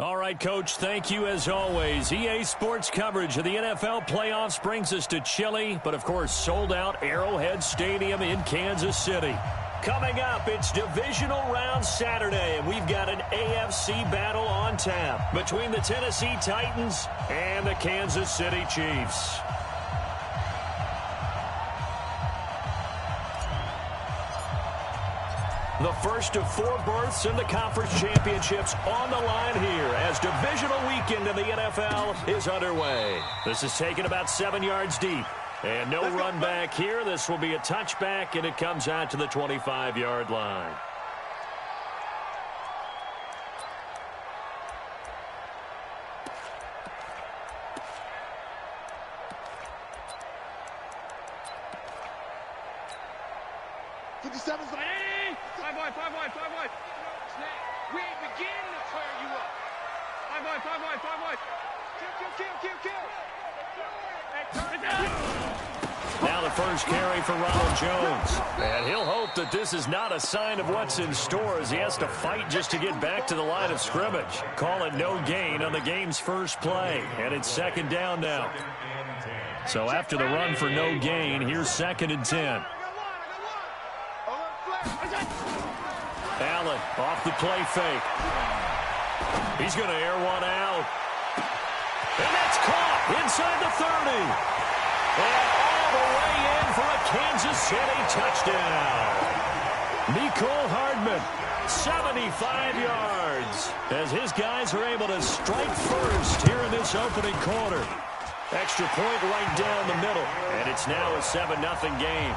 All right, Coach, thank you as always. EA Sports coverage of the NFL playoffs brings us to chilly, but of course sold-out Arrowhead Stadium in Kansas City. Coming up, it's Divisional Round Saturday, and we've got an AFC battle on tap between the Tennessee Titans and the Kansas City Chiefs. The first of 4 berths in the conference championships on the line here as divisional weekend in the NFL is underway. This is taken about 7 yards deep. And no run back here. This will be a touchback, and it comes out to the 25-yard line. Five wide. Snap. We ain't beginning to tear you up. Five wide. Kill. Now the first carry for Ronald Jones. And he'll hope that this is not a sign of what's in store as he has to fight just to get back to the line of scrimmage. Call it no gain on the game's first play. And it's 2nd down now. So after the run for no gain, here's 2nd and 10. Allen off the play fake. He's going to air one out. And that's caught inside the 30. And all the way in for a Kansas City touchdown. Mecole Hardman, 75 yards, as his guys are able to strike first here in this opening quarter. Extra point right down the middle. And it's now a 7-0 game.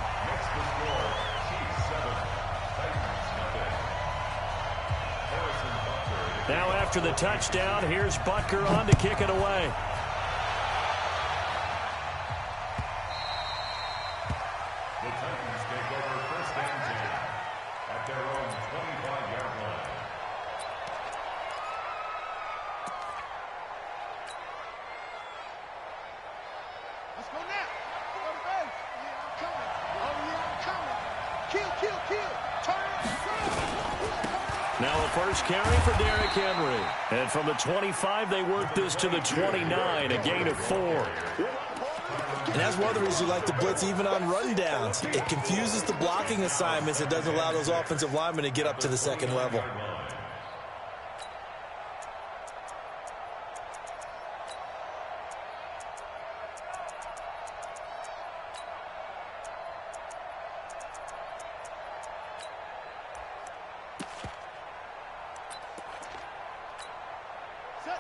Now after the touchdown, here's Butker on to kick it away. The Titans take over 1st and 10 at their own 25-yard line. Let's go now. Go to base. Yeah, I'm coming. Kill. Turn. Now a first carry for Derrick Henry. And from the 25, they work this to the 29, a gain of 4. And that's one of the reasons you like to blitz even on rundowns. It confuses the blocking assignments. It doesn't allow those offensive linemen to get up to the 2nd level.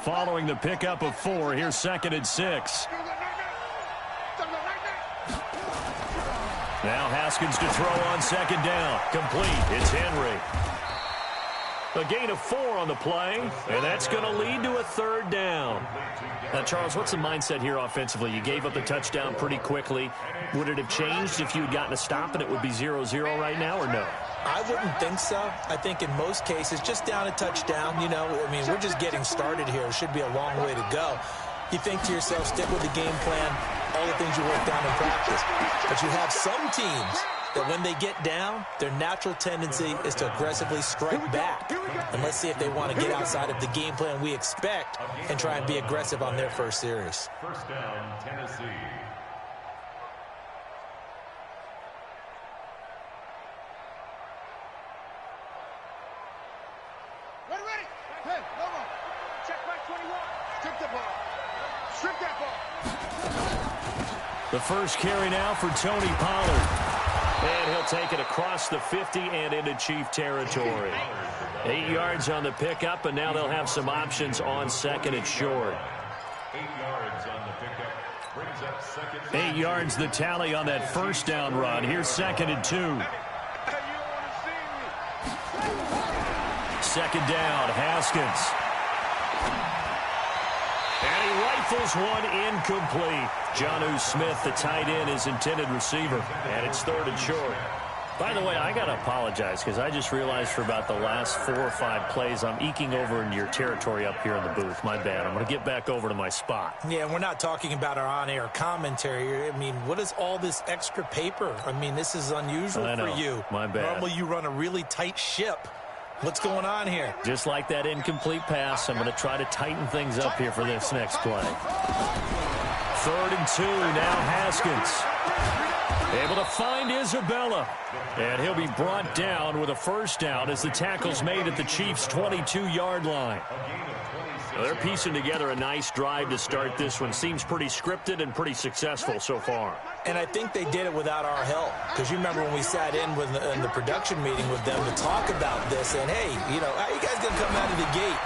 Following the pickup of 4, here's 2nd and 6. Now Haskins to throw on 2nd down. Complete. It's Henry. A gain of 4 on the play, and that's going to lead to a 3rd down. Now, Charles, what's the mindset here offensively? You gave up the touchdown pretty quickly. Would it have changed if you had gotten a stop and it would be 0-0 right now, or no? I wouldn't think so. I think in most cases, just down a touchdown, we're just getting started here. It should be a long way to go. You think to yourself, stick with the game plan, all the things you worked on in practice. But you have some teams that when they get down, their natural tendency is to aggressively strike back. And let's see if they want to get outside of the game plan we expect and try and be aggressive on their first series. 1st down, Tennessee. Ready. Hey, no wrong. Check back 21. Strip the ball. Strip that ball. The first carry now for Tony Pollard. And he'll take it across the 50 and into Chief territory. 8 yards on the pickup, and now they'll have some options on 2nd and short. 8 yards on the pickup. Brings up 2nd. 8 yards the tally on that 1st down run. Here's 2nd and 2. 2nd down, Haskins. And he rifles one incomplete. Jonnu Smith, the tight end, is intended receiver. And it's 3rd and short. By the way, I got to apologize because I just realized for about the last 4 or 5 plays, I'm eking over into your territory up here in the booth. My bad. I'm going to get back over to my spot. Yeah, we're not talking about our on-air commentary. I mean, what is all this extra paper? I mean, this is unusual for you. My bad. Normally you run a really tight ship. What's going on here? Just like that incomplete pass, I'm going to try to tighten things up here for this next play. 3rd and 2, now Haskins. Able to find Isabella. And he'll be brought down with a first down as the tackle's made at the Chiefs' 22-yard line. Well, they're piecing together a nice drive to start this one. Seems pretty scripted and pretty successful so far. And I think they did it without our help. Because you remember when we sat in the production meeting with them to talk about this. And, hey, you know, how you guys going to come out of the gate?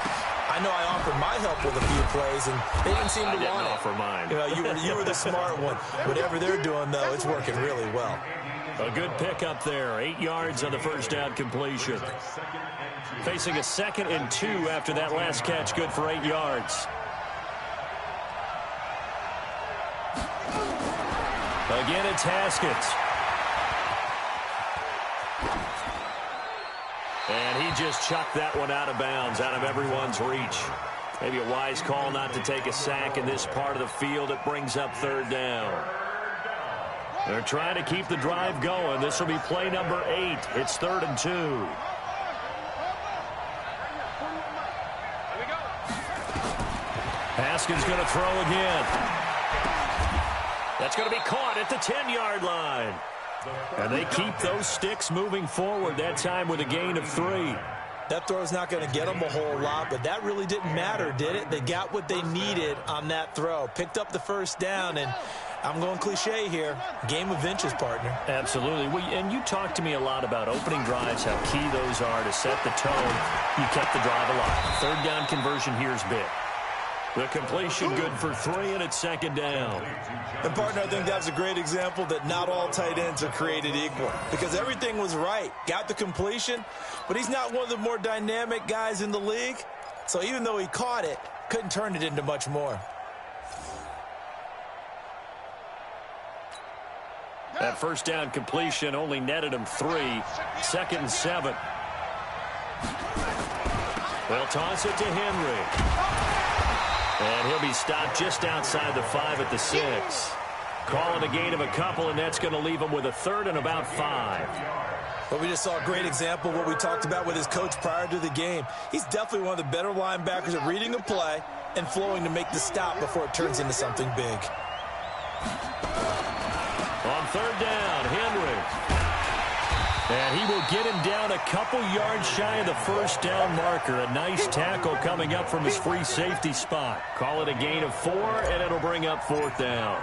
I know I offered my help with a few plays, and they didn't seem to want it. I didn't offer mine. You know, you were the smart one. Whatever they're doing, though, it's working really well. A good pickup there. 8 yards on the first down completion. Facing a 2nd and 2 after that last catch. Good for 8 yards. Again, it's Haskins. And he just chucked that one out of bounds, out of everyone's reach. Maybe a wise call not to take a sack in this part of the field. It brings up 3rd down. They're trying to keep the drive going. This will be play number 8. It's 3rd and 2. Haskins going to throw again. That's going to be caught at the 10-yard line. And they keep those sticks moving forward, that time with a gain of 3. That throw's not going to get them a whole lot, but that really didn't matter, did it? They got what they needed on that throw. Picked up the first down, and I'm going cliche here. Game of inches, partner. Absolutely. And you talked to me a lot about opening drives, how key those are to set the tone. You kept the drive alive. 3rd down conversion here is big. The completion good for 3, and it's 2nd down. And, partner, I think that's a great example that not all tight ends are created equal. Because everything was right. Got the completion, but he's not one of the more dynamic guys in the league. So even though he caught it, couldn't turn it into much more. That first down completion only netted him 3. 2nd and 7. They'll toss it to Henry. And he'll be stopped just outside the 5 at the 6. Calling a gain of a couple, and that's going to leave him with a 3rd and about 5. Well, we just saw a great example of what we talked about with his coach prior to the game. He's definitely one of the better linebackers at reading a play and flowing to make the stop before it turns into something big. On 3rd down, Henry. And he will get him down a couple yards shy of the first down marker. A nice tackle coming up from his free safety spot. Call it a gain of 4, and it'll bring up 4th down.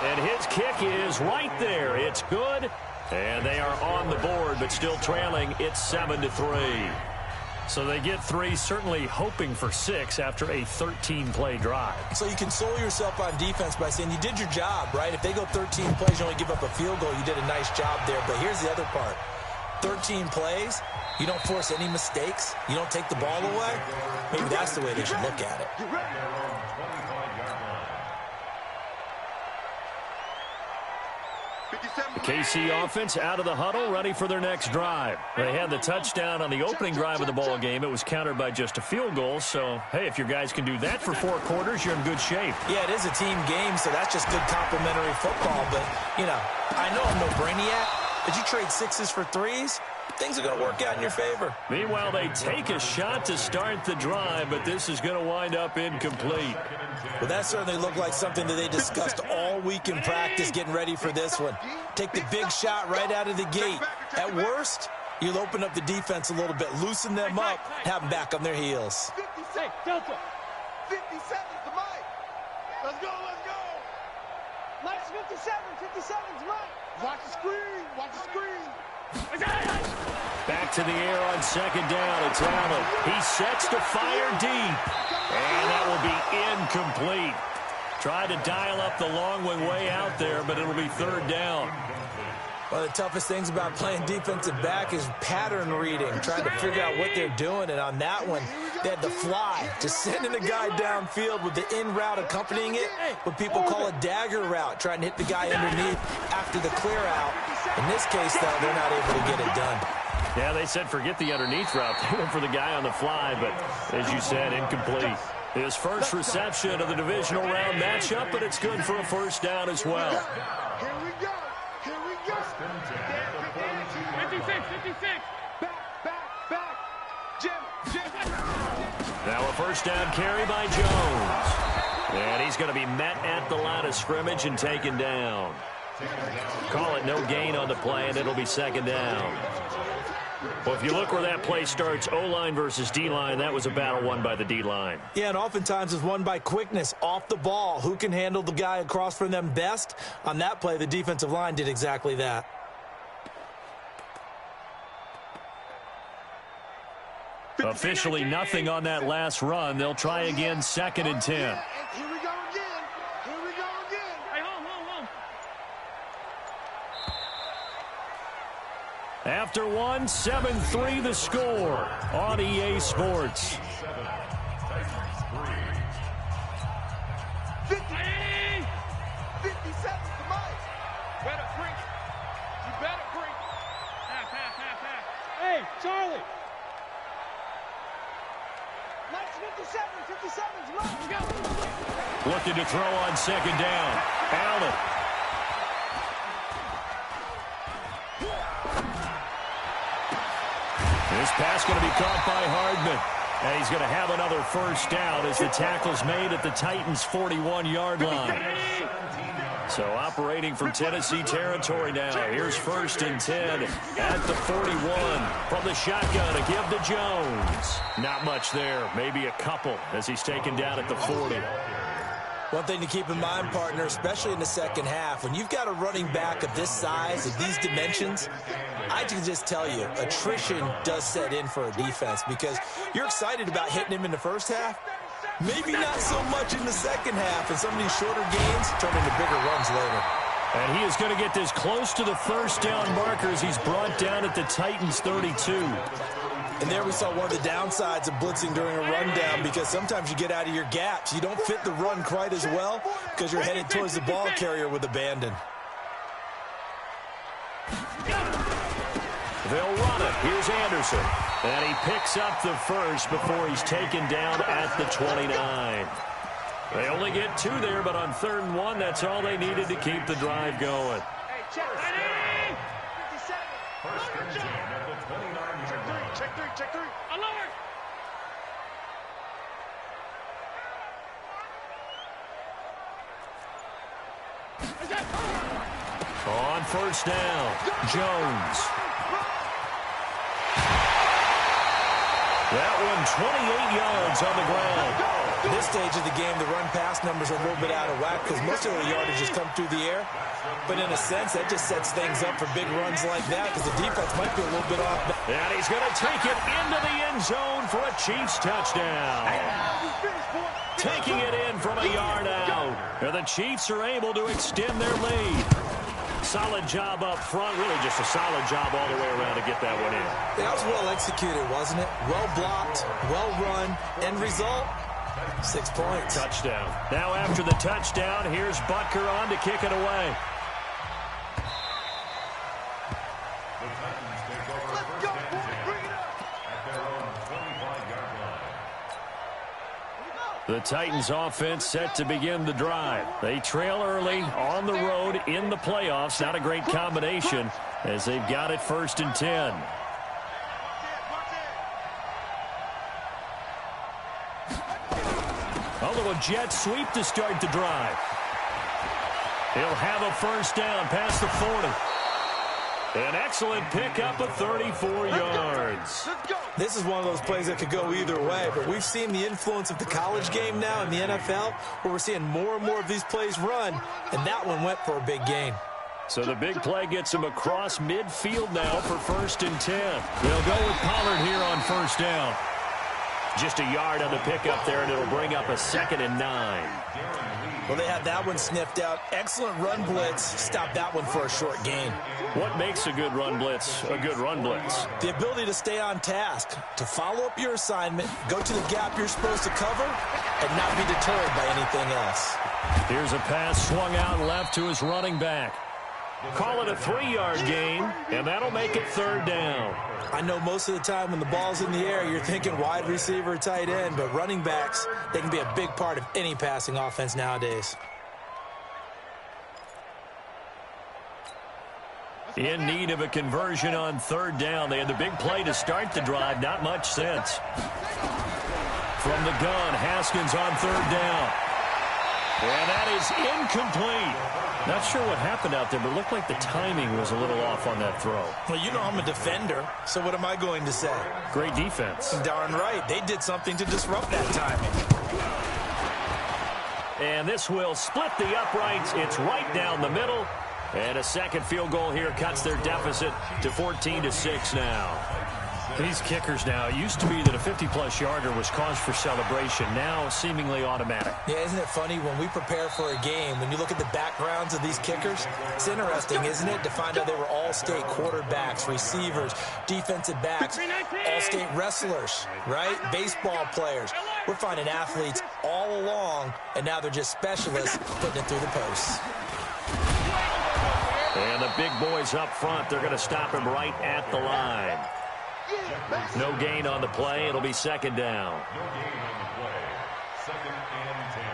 And his kick is right there. It's good. And they are on the board, but still trailing. It's 7-3. So they get 3, certainly hoping for 6 after a 13-play drive. So you console yourself on defense by saying you did your job, right? If they go 13 plays, you only give up a field goal, you did a nice job there. But here's the other part. 13 plays, you don't force any mistakes, you don't take the ball away. Maybe that's the way they should look at it. The KC offense out of the huddle, ready for their next drive. They had the touchdown on the opening drive of the ball game. It was countered by just a field goal. So, hey, if your guys can do that for 4 quarters, you're in good shape. Yeah, it is a team game, so that's just good complimentary football. But, you know, I know I'm no brainiac, but you trade 6s for 3s, things are going to work out in your favor. Meanwhile, they take a shot to start the drive, but this is going to wind up incomplete. Well, that certainly looked like something that they discussed all week in practice getting ready for this one. Take the big shot right out of the gate. At worst, you'll open up the defense a little bit, loosen them up, have them back on their heels. 50 seconds. Delta. 50 seconds to Mike. Let's go, let's go. Mike's 57. 57's Mike. Watch the screen. Watch the screen. Back to the air on 2nd down. It's Allen. He sets to fire deep. And that will be incomplete. Tried to dial up the long way out there, but it'll be 3rd down. One of the toughest things about playing defensive back is pattern reading, trying to figure out what they're doing. And on that one, they had the fly, just sending a guy downfield with the in route accompanying it, what people call a dagger route, trying to hit the guy underneath after the clear out. In this case, though, they're not able to get it done. Yeah, they said forget the underneath route. They went for the guy on the fly, but as you said, incomplete. His first reception of the divisional round matchup, but it's good for a first down as well. Here we go. Here we go. 50, 50. Back. Jim. Now a first down carry by Jones. And he's going to be met at the line of scrimmage and taken down. Call it no gain on the play, and it'll be second down. Well, if you look where that play starts, O-line versus D-line, that was a battle won by the D-line. Yeah, and oftentimes it's won by quickness off the ball. Who can handle the guy across from them best? On that play, the defensive line did exactly that. Officially nothing on that last run. They'll try again, 2nd and 10. Here we go again. Hey, hold. After one, 7-3 the score on EA Sports. 50 seconds to Mike. Better break. You better break. Half. Hey, Charlie. Mike's 57 to Mike. Looking to throw on second down. Allen. This pass going to be caught by Hardman. And he's going to have another first down as the tackle's made at the Titans' 41-yard line. So operating from Tennessee territory now. Here's 1st and 10 at the 41 from the shotgun to give to Jones. Not much there, maybe a couple as he's taken down at the 40. One thing to keep in mind, partner, especially in the second half, when you've got a running back of this size, of these dimensions, I can just tell you, attrition does set in for a defense because you're excited about hitting him in the first half. Maybe not so much in the second half, and some of these shorter gains turn into bigger runs later. And he is going to get this close to the first down markers. He's brought down at the Titans' 32. And there we saw one of the downsides of blitzing during a rundown because sometimes you get out of your gaps. You don't fit the run quite as well because you're headed towards the ball carrier with abandon. They'll run it. Here's Anderson. And he picks up the first before he's taken down at the 29. They only get 2 there, but on 3rd and 1, that's all they needed to keep the drive going. Hey, check. 57. First and 10 at the 29-yard line. Check 3. Alert. On first down, Jones. That one 28 yards on the ground. At this stage of the game, the run-pass numbers are a little bit out of whack because most of the yardage has come through the air. But in a sense, that just sets things up for big runs like that because the defense might be a little bit off. And he's going to take it into the end zone for a Chiefs touchdown. Taking it in from a yard out. And the Chiefs are able to extend their lead. Solid job up front. Really just a solid job all the way around to get that one in. That was well executed, wasn't it? Well blocked, well run. End result, 6 points. Touchdown. Now after the touchdown, here's Butker on to kick it away. The Titans take over first and 10 at their own 25-yard line. The Titans offense set to begin the drive. They trail early on the road in the playoffs. Not a great combination as they've got it 1st and 10. A little jet sweep to start the drive. He'll have a first down past the 40. An excellent pickup of 34 yards. This is one of those plays that could go either way, but we've seen the influence of the college game now in the NFL where we're seeing more and more of these plays run, and that one went for a big gain. So the big play gets him across midfield now for 1st and 10. They'll go with Pollard here on first down. Just a yard on the pickup there, and it'll bring up a 2nd and 9. Well, they had that one sniffed out. Excellent run blitz. Stopped that one for a short gain. What makes a good run blitz a good run blitz? The ability to stay on task, to follow up your assignment, go to the gap you're supposed to cover, and not be deterred by anything else. Here's a pass swung out left to his running back. Call it a 3-yard gain, and that'll make it 3rd down. I know most of the time when the ball's in the air, you're thinking wide receiver, tight end, but running backs, they can be a big part of any passing offense nowadays. In need of a conversion on third down. They had the big play to start the drive. Not much sense. From the gun, Haskins on third down. And that is incomplete. Not sure what happened out there, but it looked like the timing was a little off on that throw. Well, you know I'm a defender, so what am I going to say? Great defense. Darn right. They did something to disrupt that timing. And this will split the uprights. It's right down the middle. And a second field goal here cuts their deficit to 14-6 now. These kickers now, it used to be that a 50-plus yarder was cause for celebration. Now seemingly automatic. Yeah, isn't it funny when we prepare for a game, when you look at the backgrounds of these kickers, it's interesting, isn't it, to find out they were all-state quarterbacks, receivers, defensive backs, all-state wrestlers, right? Baseball players. We're finding athletes all along, and now they're just specialists putting it through the posts. And the big boys up front, they're going to stop him right at the line. No gain on the play. It'll be second down. No gain on the play. 2nd and 10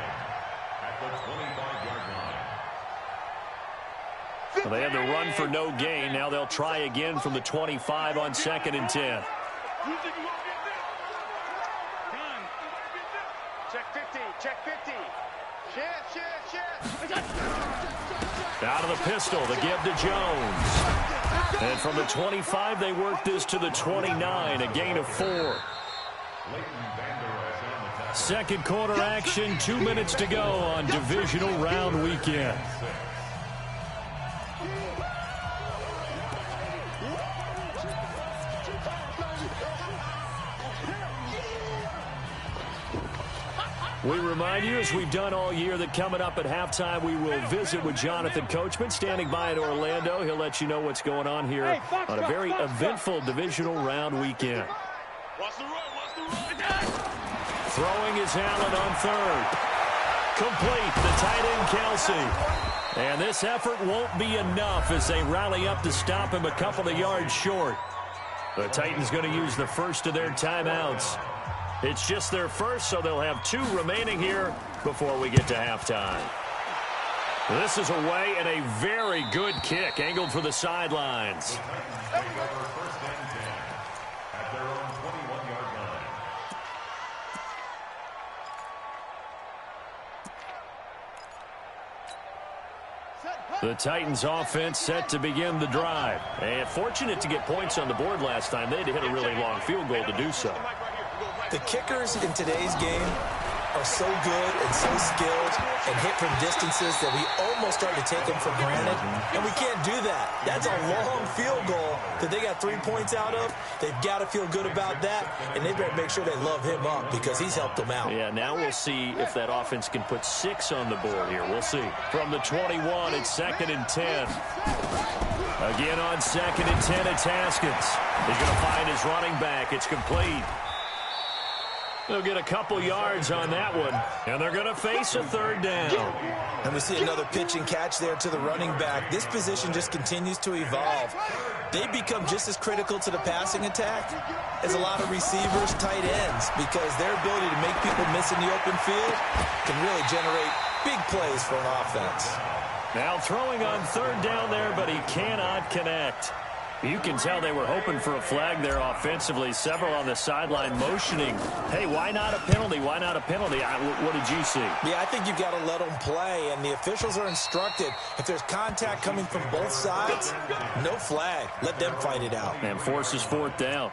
at the 25-yard line. Well, they had the run for no gain. Now they'll try again from the 25 on 2nd and 10. Check 50. Check 50. Shift. Out of the pistol, the give to Jones. And from the 25, they work this to the 29, a gain of 4. Second quarter action, 2 minutes to go on divisional round weekend. We remind you, as we've done all year, that coming up at halftime, we will visit with Jonathan Coachman, standing by in Orlando. He'll let you know what's going on here on a very eventful divisional round weekend. Throwing is Allen on third. Complete, the tight end Kelsey. And this effort won't be enough as they rally up to stop him a couple of yards short. The Titans going to use the first of their timeouts. It's just their first, so they'll have 2 remaining here before we get to halftime. This is away and a very good kick, angled for the sidelines. The Titans offense set to begin the drive. And fortunate to get points on the board last time. They had to hit a really long field goal to do so. The kickers in today's game are so good and so skilled and hit from distances that we almost start to take them for granted. And we can't do that. That's a long field goal that they got 3 points out of. They've got to feel good about that, and they better make sure they love him up because he's helped them out. Yeah, now we'll see if that offense can put 6 on the board here. We'll see. From the 21, it's 2nd and 10. Again on 2nd and 10, it's Haskins. He's going to find his running back. It's complete. They'll get a couple yards on that one, and they're going to face a third down. And we see another pitch and catch there to the running back. This position just continues to evolve. They become just as critical to the passing attack as a lot of receivers, tight ends, because their ability to make people miss in the open field can really generate big plays for an offense. Now throwing on third down there, but he cannot connect. You can tell they were hoping for a flag there offensively. Several on the sideline motioning, hey, why not a penalty? Why not a penalty? What did you see? Yeah, I think you've got to let them play, and the officials are instructed. If there's contact coming from both sides, no flag. Let them fight it out. And forces 4th down.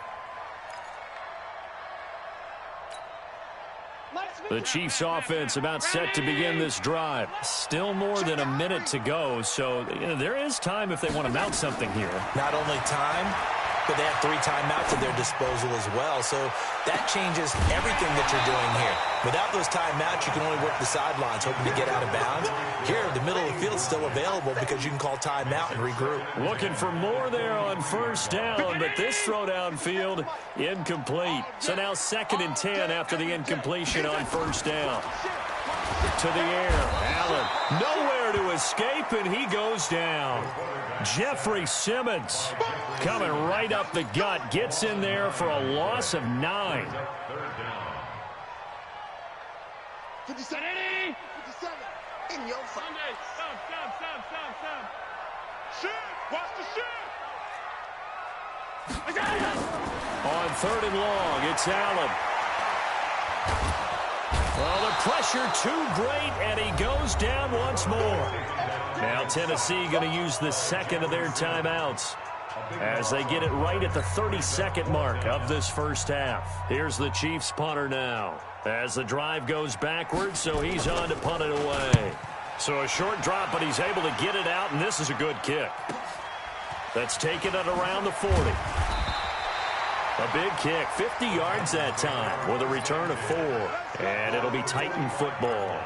The Chiefs offense about set to begin this drive. Still more than a minute to go, so there is time if they want to mount something here. Not only time, but they have 3 timeouts at their disposal as well, so that changes everything that you're doing here. Without those timeouts, you can only work the sidelines, hoping to get out of bounds. Here, the middle of the field is still available because you can call timeout and regroup. Looking for more there on first down, but this throw downfield, incomplete. So now 2nd and 10 after the incompletion on first down. To the air, Allen, nowhere to escape, and he goes down. Jeffrey Simmons coming right up the gut, gets in there for a loss of 9. 57. In your front. Stop. Shit! Watch the shit! On 3rd and long, it's Allen. Well, the pressure too great, and he goes down once more. Now Tennessee going to use the second of their timeouts as they get it right at the 32nd mark of this first half. Here's the Chiefs punter now as the drive goes backwards, so he's on to punt it away. So a short drop, but he's able to get it out, and this is a good kick. That's taken it around the 40. A big kick, 50 yards that time with a return of 4. And it'll be Titan football.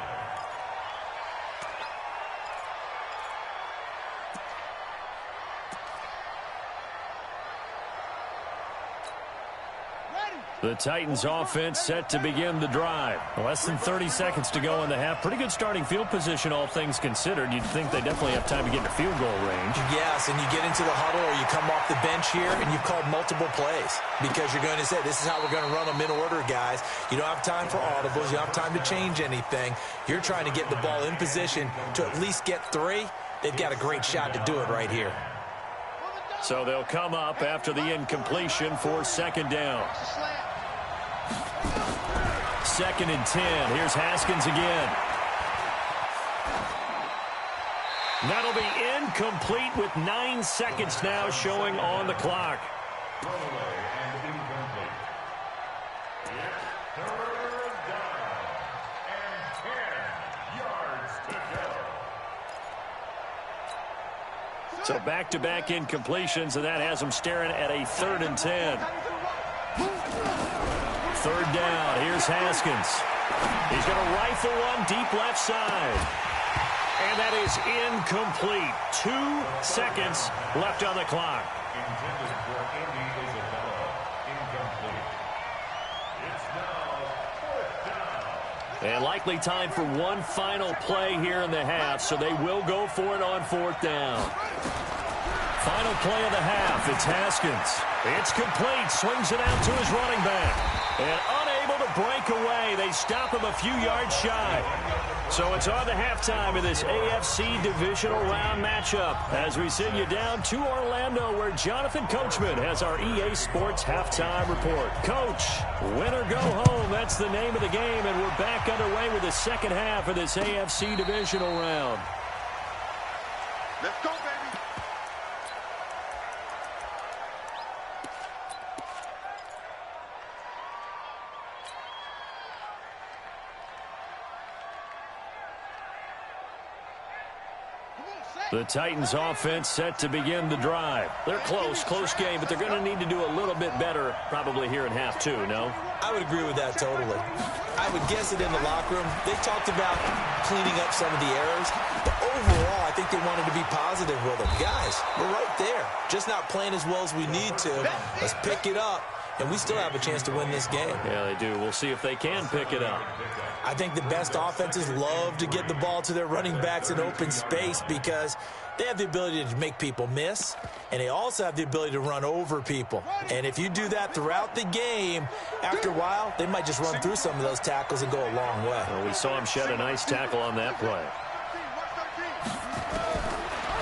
The Titans offense set to begin the drive. Less than 30 seconds to go in the half. Pretty good starting field position, all things considered. You'd think they definitely have time to get into field goal range. Yes, and you get into the huddle or you come off the bench here and you've called multiple plays because you're going to say, this is how we're going to run them in order, guys. You don't have time for audibles. You don't have time to change anything. You're trying to get the ball in position to at least get 3. They've got a great shot to do it right here. So they'll come up after the incompletion for 2nd down. 2nd and 10. Here's Haskins again. That'll be incomplete with 9 seconds now showing on the clock. Throwaway and incomplete. It's 3rd down and 10 yards to go. So back-to-back incompletions, and that has them staring at a 3rd and 10. 3rd down. Here's Haskins. He's going to rifle one deep left side. And that is incomplete. 2 seconds left on the clock. Intended for Andy Isabella. Incomplete. It's now 4th down. And likely time for one final play here in the half, so they will go for it on 4th down. Final play of the half. It's Haskins. It's complete. Swings it out to his running back. And unable to break away. They stop him a few yards shy. So it's on to halftime of this AFC divisional round matchup as we send you down to Orlando where Jonathan Coachman has our EA Sports halftime report. Coach, win or go home. That's the name of the game, and we're back underway with the second half of this AFC divisional round. Let's go, baby. The Titans offense set to begin the drive. They're close game, but they're going to need to do a little bit better probably here in half 2, no? I would agree with that totally. I would guess that in the locker room, they talked about cleaning up some of the errors, but overall, I think they wanted to be positive with them. Guys, we're right there. Just not playing as well as we need to. Let's pick it up, and we still have a chance to win this game. Yeah, they do. We'll see if they can pick it up. I think the best offenses love to get the ball to their running backs in open space because they have the ability to make people miss, and they also have the ability to run over people. And if you do that throughout the game, after a while, they might just run through some of those tackles and go a long way. Well, we saw him shed a nice tackle on that play.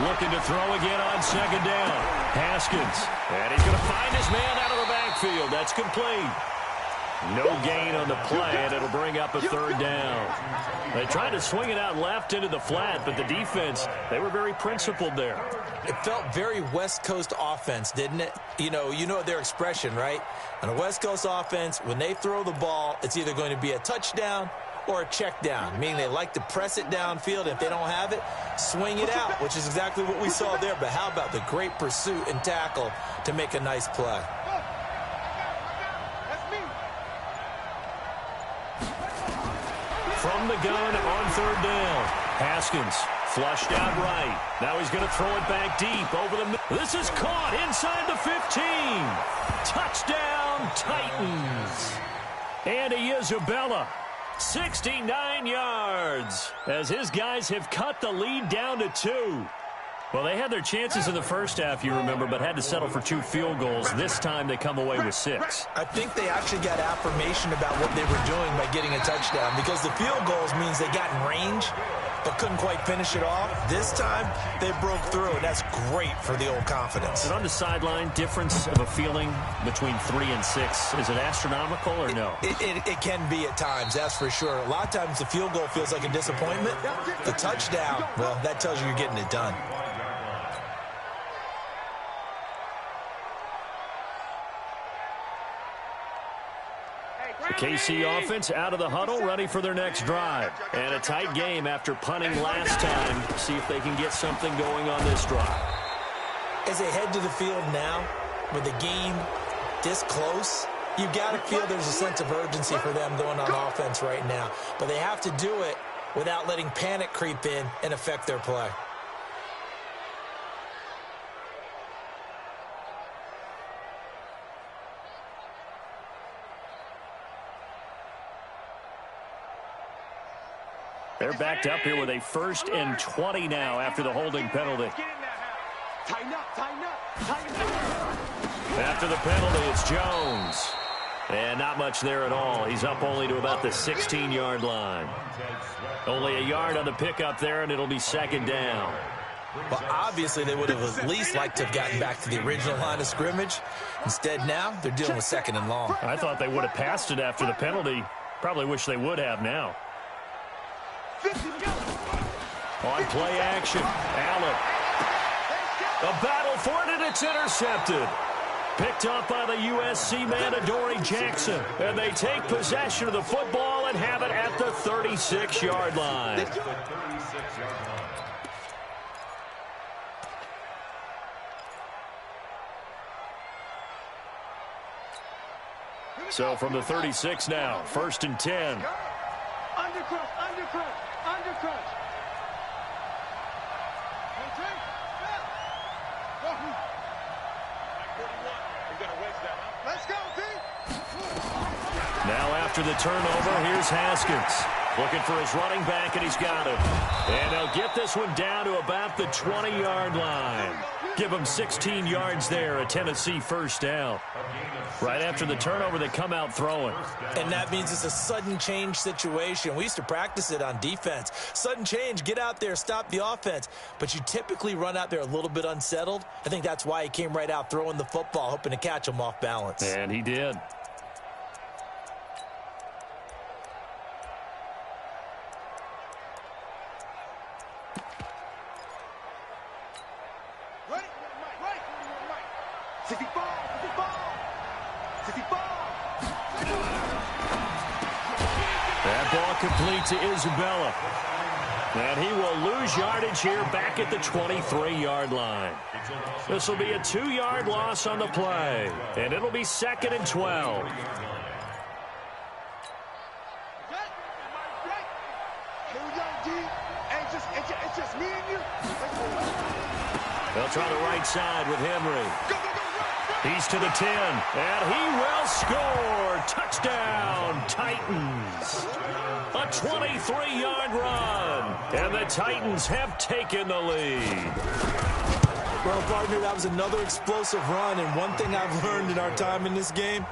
Looking to throw again on 2nd down. Haskins. And he's going to find his man out of the backfield. That's complete. No gain on the play, and it'll bring up a 3rd down. They tried to swing it out left into the flat, but the defense, they were very principled there. It felt very West Coast offense, didn't it? You know their expression, right? On a West Coast offense, when they throw the ball, it's either going to be a touchdown or a check down, meaning they like to press it downfield. If they don't have it, swing it out, which is exactly what we saw there. But how about the great pursuit and tackle to make a nice play? From the gun on 3rd down. Haskins flushed out right. Now he's going to throw it back deep over the middle. This is caught inside the 15. Touchdown, Titans. Andy Isabella, 69 yards, as his guys have cut the lead down to 2. Well, they had their chances in the first half, you remember, but had to settle for 2 field goals. This time they come away with 6. I think they actually got affirmation about what they were doing by getting a touchdown because the field goals means they got in range. but couldn't quite finish it off. This time, they broke through, and that's great for the old confidence. And on the sideline, difference of a feeling between 3 and 6, is it astronomical or no? It can be at times, that's for sure. A lot of times the field goal feels like a disappointment. The touchdown, well, that tells you you're getting it done. The KC offense out of the huddle, ready for their next drive. And a tight game after punting last time. See if they can get something going on this drive. As they head to the field now, with the game this close, you've got to feel there's a sense of urgency for them going on offense right now. But they have to do it without letting panic creep in and affect their play. They're backed up here with a 1st and 20 now after the holding penalty. Tighten up, tighten up, tighten up. After the penalty, it's Jones. And not much there at all. He's up only to about the 16-yard line. Only a yard on the pickup there, and it'll be 2nd down. Well, obviously, they would have at least liked to have gotten back to the original line of scrimmage. Instead, now, they're dealing with 2nd and long. I thought they would have passed it after the penalty. Probably wish they would have now. On play action, Allen. A battle for it, and it's intercepted. Picked up by the USC man, Adoree Jackson. And they take possession of the football and have it at the 36-yard line. So from the 36 now, 1st and 10. Undercrush, undercrush, undercrush. Let's go, D. Now after the turnover, here's Haskins. Looking for his running back, and he's got it. And they'll get this one down to about the 20-yard line. Give them 16 yards there, a Tennessee 1st down. Right after the turnover, they come out throwing. And that means it's a sudden change situation. We used to practice it on defense. Sudden change, get out there, stop the offense. But you typically run out there a little bit unsettled. I think that's why he came right out throwing the football, hoping to catch him off balance. And he did. That ball complete to Isabella. And he will lose yardage here back at the 23-yard line. This will be a 2-yard loss on the play. And it'll be 2nd and 12. Here we go, D. It's just me and you. They'll try the right side with Henry. He's to the 10, and he will score. Touchdown, Titans. A 23-yard run, and the Titans have taken the lead. Well, partner, that was another explosive run, and one thing I've learned in our time in this game,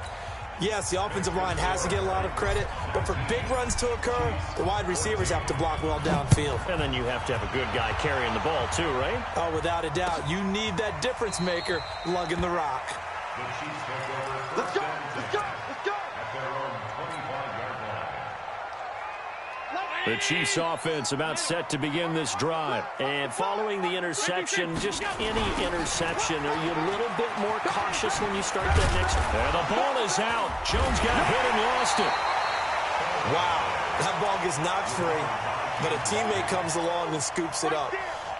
yes, the offensive line has to get a lot of credit, but for big runs to occur, the wide receivers have to block well downfield. And then you have to have a good guy carrying the ball too, right? Oh, without a doubt. You need that difference maker lugging the rock. Let's go, let's go, let's go. The Chiefs offense about set to begin this drive. And following the interception, just any interception, are you a little bit more cautious when you start that next? And the ball is out. Jones got hit and lost it. Wow, that ball gets knocked free, but a teammate comes along and scoops it up.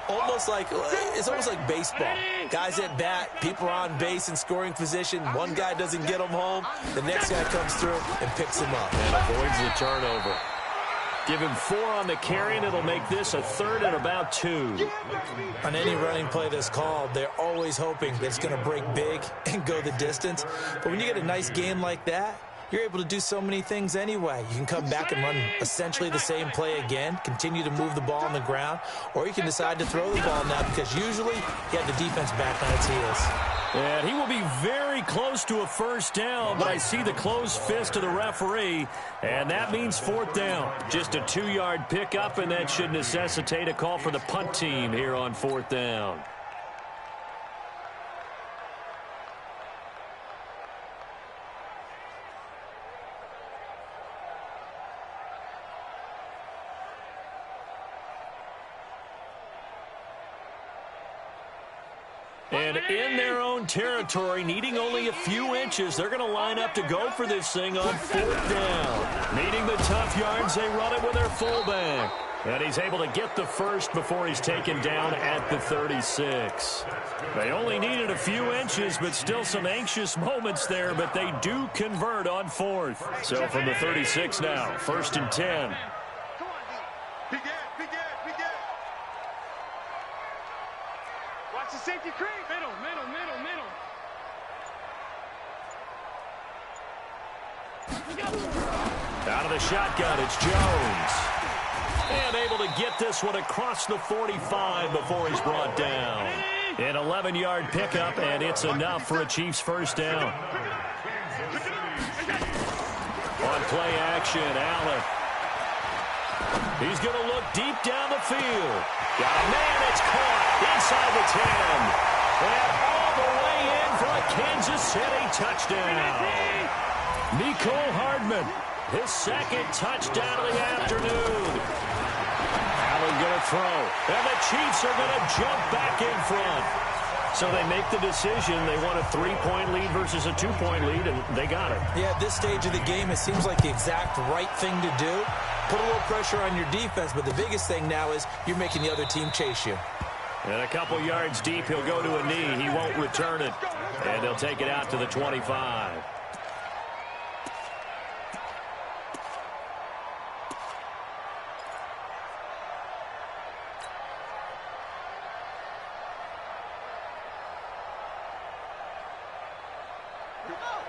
It's almost like baseball. Guys at bat, people are on base in scoring position. One guy doesn't get him home. The next guy comes through and picks him up. And avoids the turnover. Give him 4 on the carry, and it'll make this a 3rd and about 2. On any running play that's called, they're always hoping that it's going to break big and go the distance. But when you get a nice game like that, you're able to do so many things anyway. You can come back and run essentially the same play again, continue to move the ball on the ground, or you can decide to throw the ball now because usually you have the defense back on its heels. And he will be very close to a first down, but I see the closed fist of the referee, and that means fourth down. Just a 2-yard pickup, and that should necessitate a call for the punt team here on fourth down. And in their own territory, needing only a few inches, they're going to line up to go for this thing on fourth down. Needing the tough yards, they run it with their fullback. And he's able to get the first before he's taken down at the 36. They only needed a few inches, but still some anxious moments there, but they do convert on fourth. So from the 36 now, 1st and 10. Watch the safety creep. Middle. Out of the shotgun, it's Jones. And able to get this one across the 45 before he's brought down. An 11-yard pickup, and it's enough for a Chiefs first down. On play action, Allen. He's going to look deep down the field. Got a man, it's caught inside the 10. And all the way in for a Kansas City touchdown. Mecole Hardman, his second touchdown of the afternoon. Allen going to throw, and the Chiefs are going to jump back in front. So they make the decision. They want a 3-point lead versus a 2-point lead, and they got it. Yeah, at this stage of the game, it seems like the exact right thing to do. Put a little pressure on your defense, but the biggest thing now is you're making the other team chase you. And a couple yards deep, he'll go to a knee. He won't return it, and they'll take it out to the 25.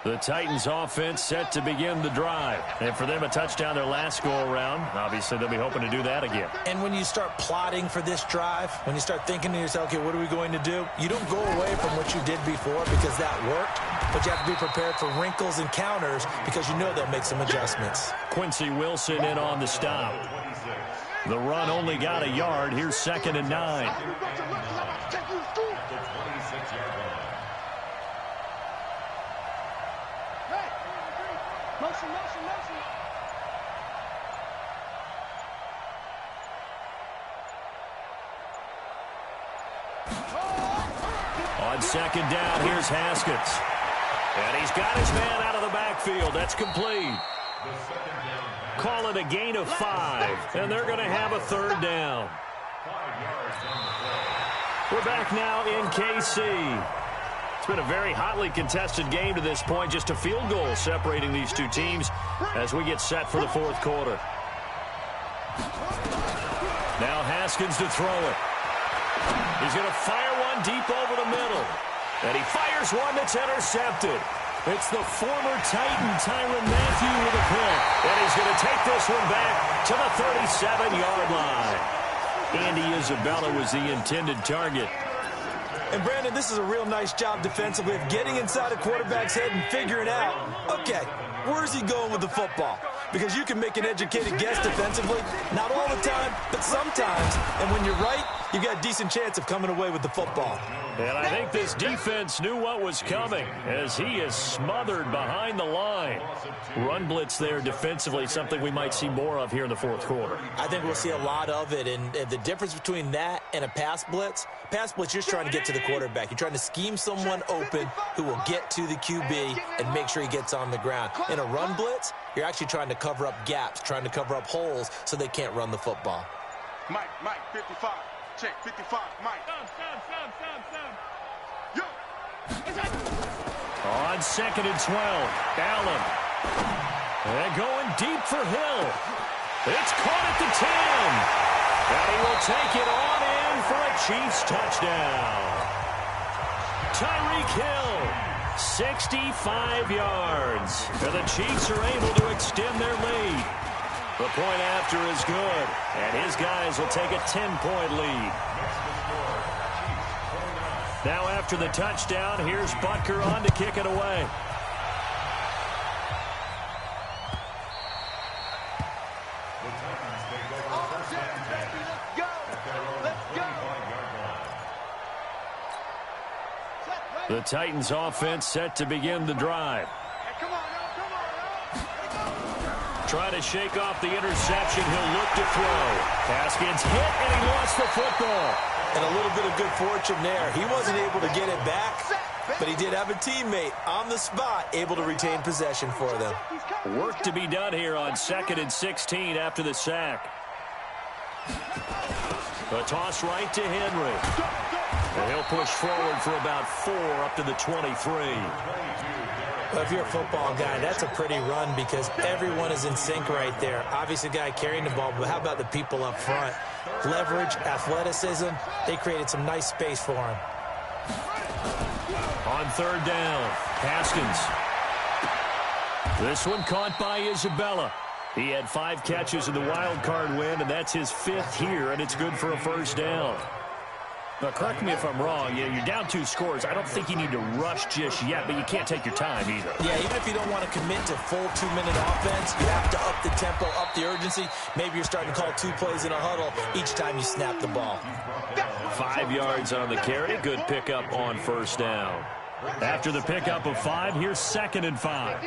The Titans offense set to begin the drive. And for them, a touchdown their last go-around. Obviously, they'll be hoping to do that again. And when you start plotting for this drive, when you start thinking to yourself, okay, what are we going to do? You don't go away from what you did before because that worked, but you have to be prepared for wrinkles and counters because you know they'll make some adjustmts. Quincy Wilson in on the stop. The run only got a yard. Here's 2nd and 9. Motion. On 2nd down, here's Haskins. And he's got his man out of the backfield. That's complete. Call it a gain of 5, and they're going to have a 3rd down. We're back now in KC. It's been a very hotly contested game to this point. Just a field goal separating these two teams as we get set for the 4th quarter. Now Haskins to throw it. He's going to fire one deep over the middle. And he fires one that's intercepted. It's the former Titan, Tyrann Mathieu, with a pick. And he's going to take this one back to the 37-yard line. Andy Isabella was the intended target. And, Brandon, this is a real nice job defensively of getting inside a quarterback's head and figuring out, okay, where's he going with the football? Because you can make an educated guess defensively, not all the time, but sometimes. And when you're right, you've got a decent chance of coming away with the football. And I think this defense knew what was coming as he is smothered behind the line. Run blitz there defensively, something we might see more of here in the 4th quarter. I think we'll see a lot of it. And the difference between that and a pass blitz, you're just trying to get to the quarterback. You're trying to scheme someone open who will get to the QB and make sure he gets on the ground. In a run blitz, you're actually trying to cover up gaps, trying to cover up holes so they can't run the football. Mike, 55. Check, 55, Mike. Stop. Yo. On 2nd and 12, Allen. And going deep for Hill. It's caught at the 10. And he will take it on in for a Chiefs touchdown. Tyreek Hill, 65 yards. And the Chiefs are able to extend their lead. The point after is good, and his guys will take a 10-point lead. Now after the touchdown, here's Butker on to kick it away. The Titans offense set to begin the drive. Trying to shake off the interception. He'll look to throw. Haskins hit, and he lost the football. And a little bit of good fortune there. He wasn't able to get it back, but he did have a teammate on the spot able to retain possession for them. Work to be done here on 2nd and 16 after the sack. A toss right to Henry. And he'll push forward for about 4 up to the 23. Well, if you're a football guy, that's a pretty run because everyone is in sync right there. Obviously, the guy carrying the ball, but how about the people up front? Leverage, athleticism, they created some nice space for him. On 3rd down, Haskins. This one caught by Isabella. He had 5 catches in the wild card win, and that's his 5th here, and it's good for a 1st down. Now, correct me if I'm wrong. You're down 2 scores. I don't think you need to rush just yet, but you can't take your time either. Yeah, even if you don't want to commit to full 2-minute offense, you have to up the tempo, up the urgency. Maybe you're starting to call 2 plays in a huddle each time you snap the ball. 5 yards on the carry. Good pickup on 1st down. After the pickup of 5, here's 2nd and 5.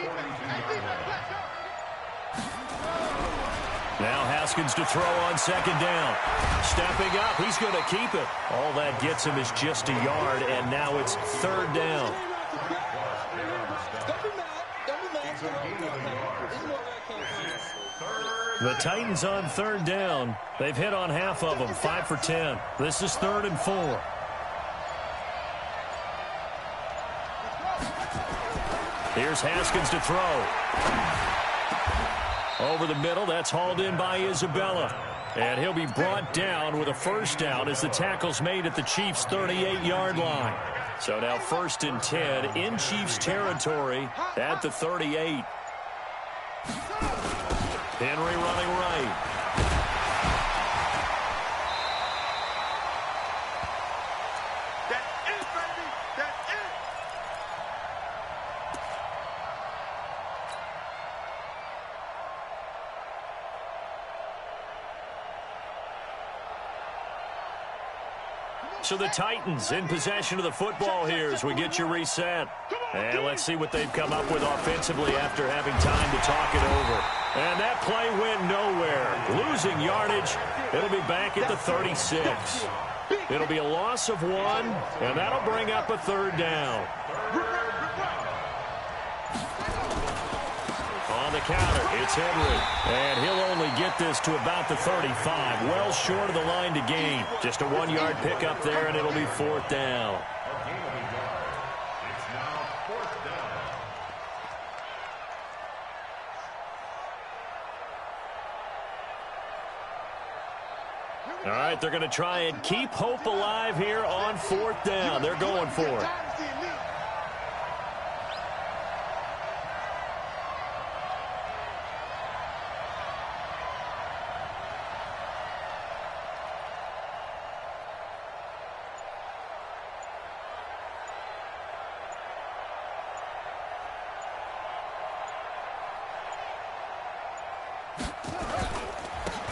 Now Haskins to throw on 2nd down. Stepping up, he's going to keep it. All that gets him is just a yard, and now it's 3rd down. The Titans on 3rd down. They've hit on half of them, 5 for 10. This is 3rd and 4. Here's Haskins to throw. Over the middle, that's hauled in by Isabella. And he'll be brought down with a 1st down as the tackle's made at the Chiefs' 38-yard line. So now 1st and 10 in Chiefs territory at the 38. Henry running right. That's it, baby. That's it. So the Titans in possession of the football here as we get you reset. And let's see what they've come up with offensively after having time to talk it over. And that play went nowhere. Losing yardage. It'll be back at the 36. It'll be a loss of 1, and that'll bring up a 3rd down. On the counter, it's Henry. And he'll only get this to about the 35. Well short of the line to gain. Just a 1-yard pickup there, and it'll be 4th down. It's now 4th down. All right, they're going to try and keep hope alive here on 4th down. They're going for it.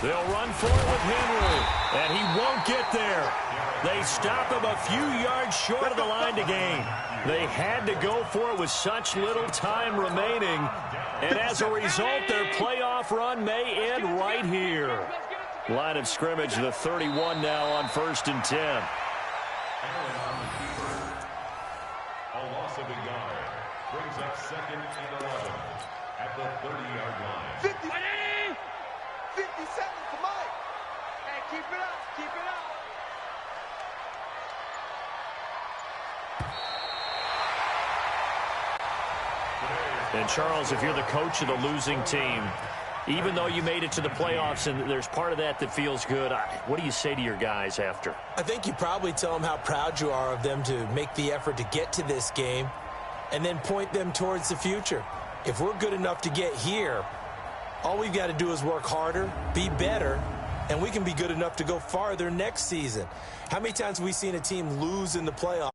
They'll run for it with Henry, and he won't get there. They stop him a few yards short of the line to gain. They had to go for it with such little time remaining, and as a result, their playoff run may end right here. Line of scrimmage, the 31 now on 1st and 10. A loss of a yard brings up 2nd and 11 at the 30-yard line. 50 seconds to Mike. Hey, keep it up. Keep it up. And, Charles, if you're the coach of the losing team, even though you made it to the playoffs and there's part of that that feels good, what do you say to your guys after? I think you probably tell them how proud you are of them to make the effort to get to this game and then point them towards the future. If we're good enough to get here, all we've got to do is work harder, be better, and we can be good enough to go farther next season. How many times have we seen a team lose in the playoffs?